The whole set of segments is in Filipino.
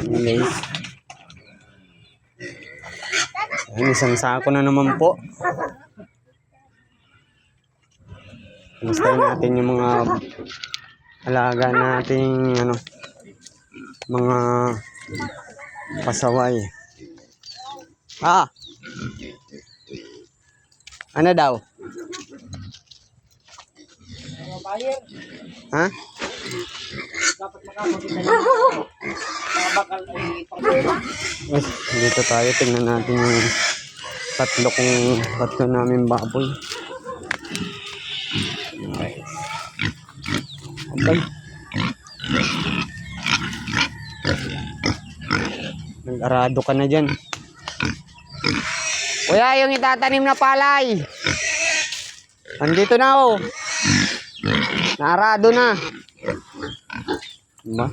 Guys. Ayan, isang sako na naman po. Gustahin natin yung mga alaga nating mga pasaway. Ano daw? Ha? Dapat makakakita ng bakal ay Dito tayo, tingnan natin yung tatlo namin baboy. Okay. Nag-arado ka na dyan. Kuya, yung itatanim na palay. Nandito na oh. Naarado na. Diba?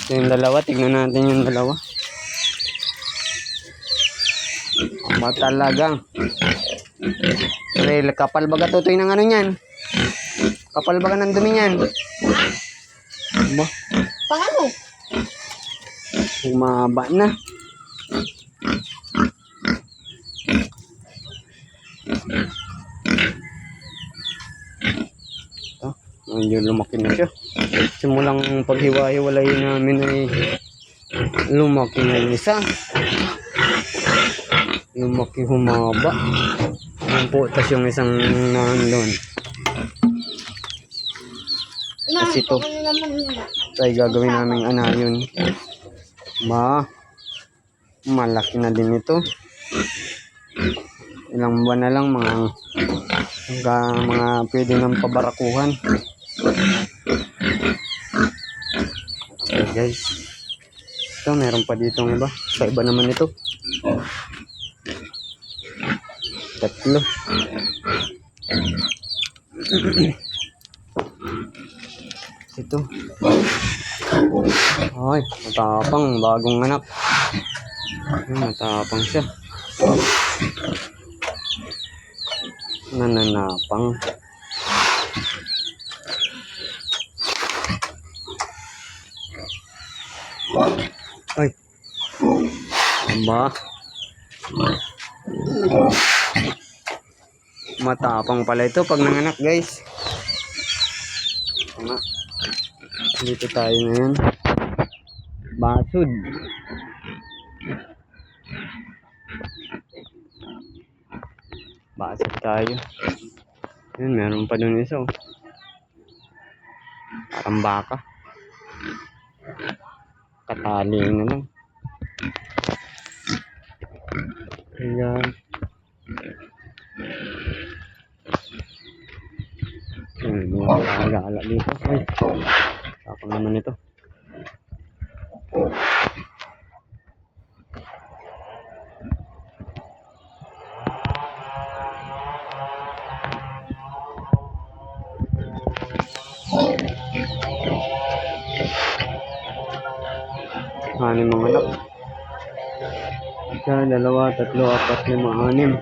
Ito yung dalawa. Tignan natin yung dalawa. Matalagang. Kapal baga tutoy ng ano yan. Kapal baga ng dumi yan. Diba? Paano? Umaba na. Medyo lumaki na siya. Simulang paghiwa-hiwalay namin ay lumaki na yung isa. Lumaki, humaba. Yung putas yung isang nandun. Kasi ito ay gagawin namin anayon. Malaki na din ito. Ilang buwan na lang mga pwede ng pabarakuhan. Okay guys, ito meron pa dito ng iba. Sa iba naman ito. Tatlo. Ito. Ay, matapang, bagong anak. Matapang siya. Nananapang. Ay. Matapang pala ito pag nanganak guys. Dito tayo ngayon. Basud. Basud tayo. Yun, meron pa dun isa oh. Parang baka. Katali na lang. Ayan. Mga alaala dito. Ay, sakong naman ito. Anim mga anak. Isa, dalawa, tatlo, apat, lima, anim.